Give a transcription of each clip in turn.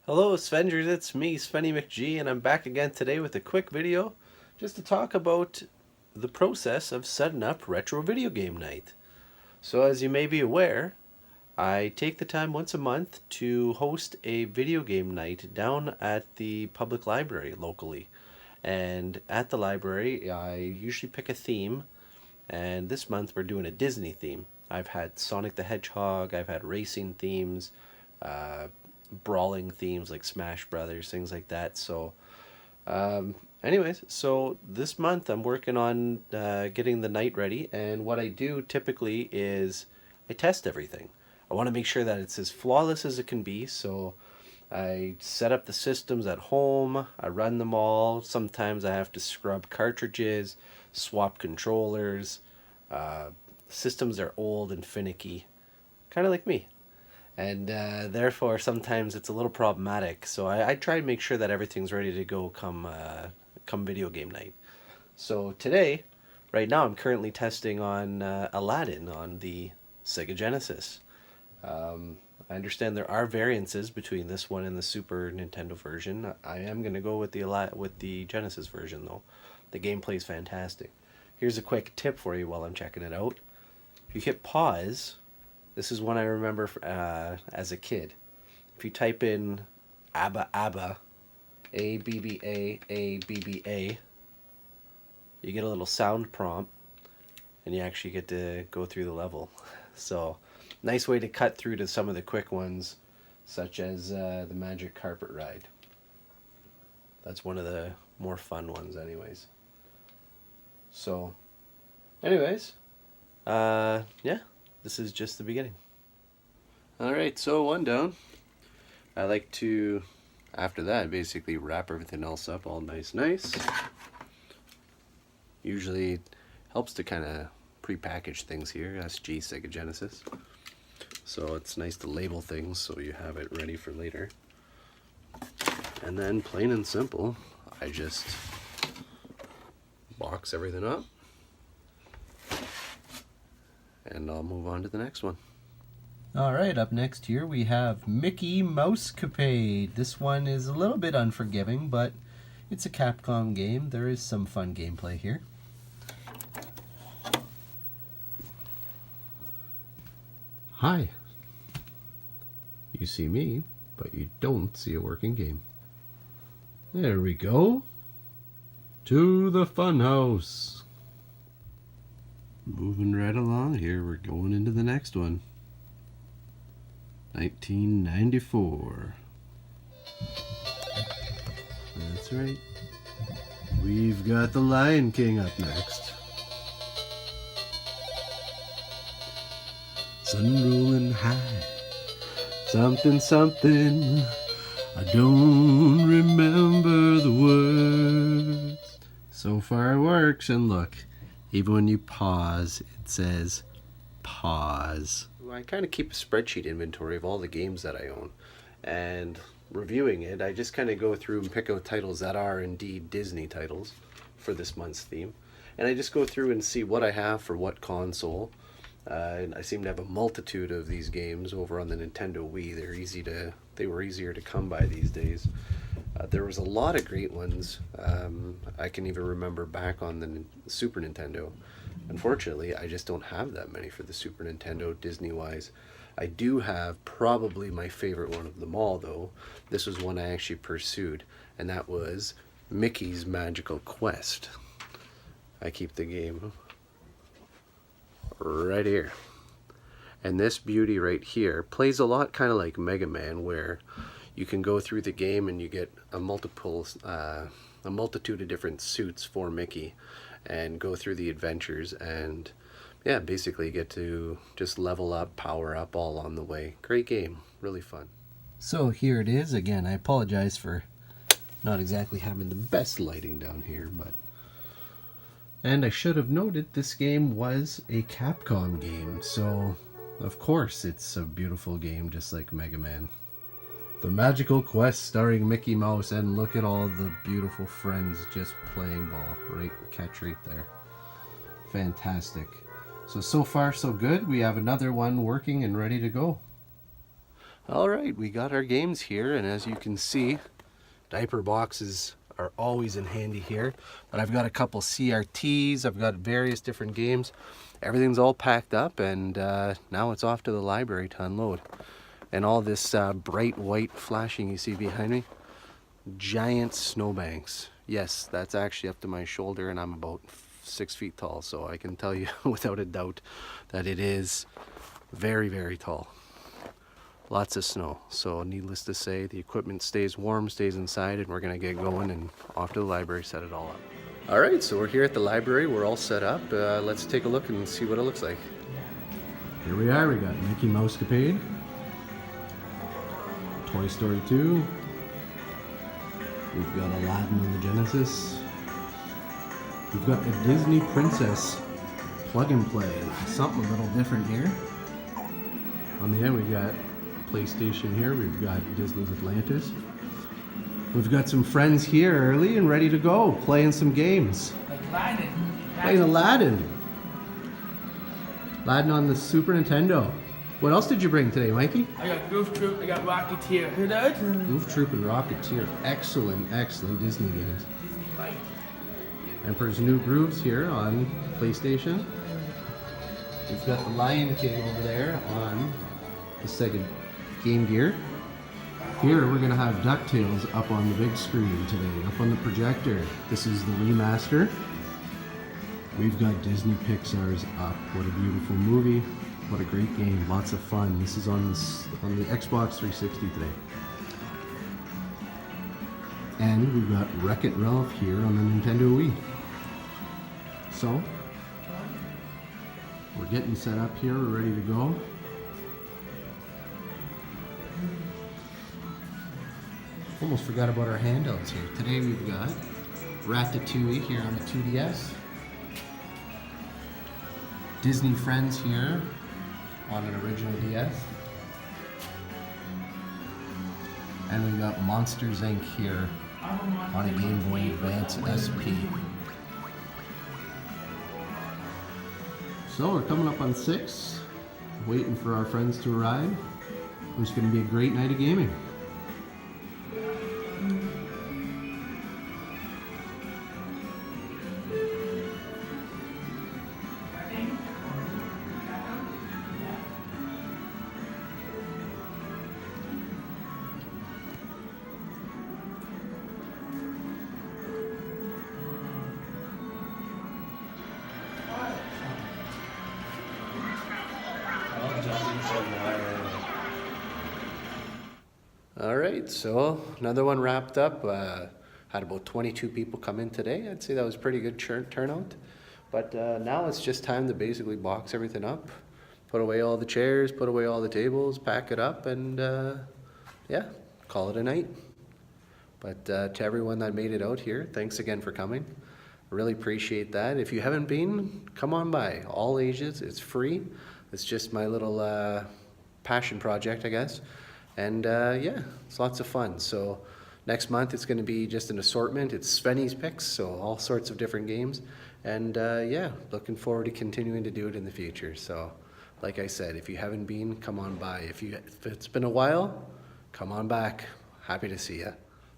Hello Sven-gers, it's me, Svenny McG, and I'm back again today with a quick video just to talk about the process of setting up retro video game night. So as you may be aware, I take the time once a month to host a video game night down at the public library locally. And at the library, I usually pick a theme, and this month we're doing a Disney theme. I've had Sonic the Hedgehog, I've had racing themes, uh, brawling themes like Smash Brothers, things like that. So this month I'm working on getting the night ready, and what I do typically is I test everything. I want to make sure that it's as flawless as it can be, so I set up the systems at home, I run them all. Sometimes I have to scrub cartridges, swap controllers. Uh, Systems are old and finicky, kind of like me. And therefore sometimes it's a little problematic. So I try to make sure that everything's ready to go come video game night. So today, right now, I'm currently testing on Aladdin on the Sega Genesis. I understand there are variances between this one and the Super Nintendo version. I am going to go with the Genesis version though. The gameplay is fantastic. Here's a quick tip for you while I'm checking it out. If you hit pause, this is one I remember as a kid. If you type in ABBA ABBA, ABBA ABBA, you get a little sound prompt, and you actually get to go through the level. So, nice way to cut through to some of the quick ones, such as the Magic Carpet Ride. That's one of the more fun ones, anyways. So, anyways, yeah. This is just the beginning. Alright, so one down. I like to, after that, basically wrap everything else up all nice. Usually helps to kind of pre-package things here. SG Sega Genesis. So it's nice to label things so you have it ready for later. And then plain and simple, I just box everything up. And I'll move on to the next one. Alright, up next here we have Mickey Mousecapade. This one is a little bit unforgiving, but it's a Capcom game. There is some fun gameplay here. Hi. You see me, but you don't see a working game. There we go. To the funhouse. Moving right along here, we're going into the next one. 1994. That's right. We've got the Lion King up next. Sun rolling high. Something, something. I don't remember the words. So far it works, and look. Even when you pause, it says pause. I kind of keep a spreadsheet inventory of all the games that I own. And reviewing it, I just kind of go through and pick out titles that are indeed Disney titles for this month's theme. And I just go through and see what I have for what console. And I seem to have a multitude of these games over on the Nintendo Wii. They were easier to come by these days. There was a lot of great ones. I can even remember back on the Super Nintendo. Unfortunately, I just don't have that many for the Super Nintendo, Disney-wise. I do have probably my favorite one of them all, though. This was one I actually pursued, and that was Mickey's Magical Quest. I keep the game right here. And this beauty right here plays a lot kind of like Mega Man, where you can go through the game and you get a multitude of different suits for Mickey and go through the adventures and yeah, basically get to just level up, power up all on the way. Great game, really fun. So here it is again. I apologize for not exactly having the best lighting down here, and I should have noted this game was a Capcom game, so of course it's a beautiful game just like Mega Man. The Magical Quest starring Mickey Mouse, and look at all the beautiful friends just playing ball. Catch right there. Fantastic. So far so good. We have another one working and ready to go. All right, we got our games here, and as you can see, diaper boxes are always in handy here. But I've got a couple CRTs, I've got various different games. Everything's all packed up, and now it's off to the library to unload. And all this bright white flashing you see behind me, giant snowbanks. Yes, that's actually up to my shoulder, and I'm about 6 feet tall, so I can tell you without a doubt that it is very, very tall. Lots of snow, so needless to say, the equipment stays warm, stays inside, and we're gonna get going and off to the library, set it all up. All right, so we're here at the library, we're all set up. Let's take a look and see what it looks like. Here we are, we got Mickey Mousecapade, Toy Story 2, we've got Aladdin on the Genesis, we've got a Disney Princess plug and play, something a little different here. On the end we got PlayStation here, we've got Disney's Atlantis. We've got some friends here early and ready to go, playing some games. Like Aladdin. Playing Aladdin. Aladdin on the Super Nintendo. What else did you bring today, Mikey? I got Goof Troop, I got Rocketeer. Hear that? Goof Troop and Rocketeer. Excellent, excellent Disney games. Disney Light. Emperor's New Grooves here on PlayStation. We've got the Lion King over there on the Sega Game Gear. Here we're going to have DuckTales up on the big screen today, up on the projector. This is the remaster. We've got Disney Pixar's Up. What a beautiful movie. What a great game. Lots of fun. This is on the Xbox 360 today. And we've got Wreck-It Ralph here on the Nintendo Wii. So, we're getting set up here. We're ready to go. Almost forgot about our handouts here. Today we've got Ratatouille here on the 2DS. Disney Friends here on an original DS. And we've got Monsters Inc. here on a Game Boy Advance SP. So we're coming up on 6, waiting for our friends to arrive. It's going to be a great night of gaming. All right, so another one wrapped up. Had about 22 people come in today. I'd say that was pretty good turnout. But now it's just time to basically box everything up, put away all the chairs, put away all the tables, pack it up, and yeah, call it a night. But to everyone that made it out here, thanks again for coming. Really appreciate that. If you haven't been, come on by. All ages, it's free. It's just my little passion project, I guess. And yeah, it's lots of fun. So next month it's going to be just an assortment. It's Svenny's picks, so all sorts of different games. And yeah, looking forward to continuing to do it in the future. So like I said, if you haven't been, come on by. If it's been a while, come on back. Happy to see you.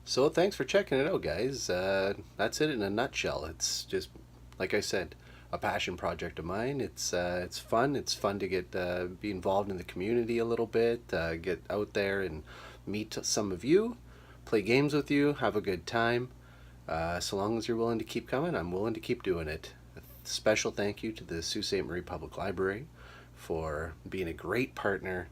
So thanks for checking it out, guys. That's it in a nutshell. It's just, like I said, a passion project of mine. It's fun. It's fun to get be involved in the community a little bit, get out there and meet some of you, play games with you, have a good time. So long as you're willing to keep coming, I'm willing to keep doing it. A special thank you to the Sault Ste. Marie Public Library for being a great partner.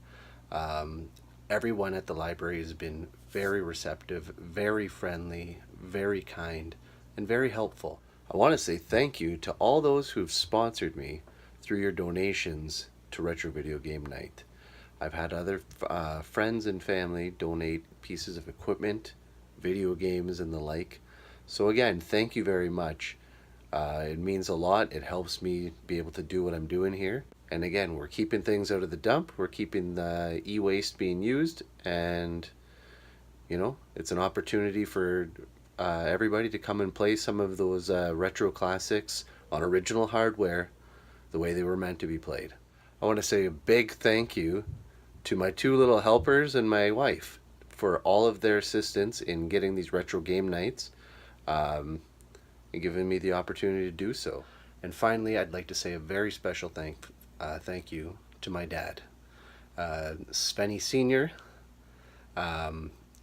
Everyone at the library has been very receptive, very friendly, very kind, and very helpful. I want to say thank you to all those who've sponsored me through your donations to Retro Video Game Night. I've had other friends and family donate pieces of equipment, video games, and the like. So again, thank you very much. It means a lot. It helps me be able to do what I'm doing here. And again, we're keeping things out of the dump. We're keeping the e-waste being used. And, you know, it's an opportunity for everybody to come and play some of those retro classics on original hardware the way they were meant to be played. I want to say a big thank you to my two little helpers and my wife for all of their assistance in getting these retro game nights and giving me the opportunity to do so. And finally, I'd like to say a very special thank you to my dad, Svenny Sr.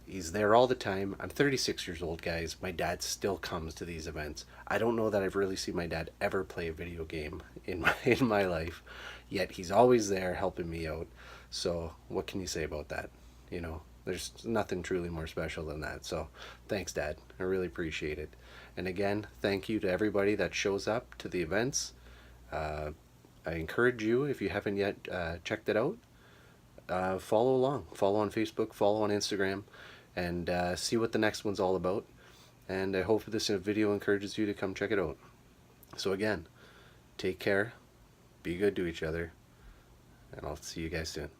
He's there all the time. I'm 36 years old, guys. My dad still comes to these events. I don't know that I've really seen my dad ever play a video game in my life, yet he's always there helping me out. So what can you say about that? You know, there's nothing truly more special than that. So thanks, Dad. I really appreciate it. And again, thank you to everybody that shows up to the events. I encourage you, if you haven't yet checked it out, follow along. Follow on Facebook, follow on Instagram, and see what the next one's all about. And I hope this video encourages you to come check it out. So again, take care, be good to each other, and I'll see you guys soon.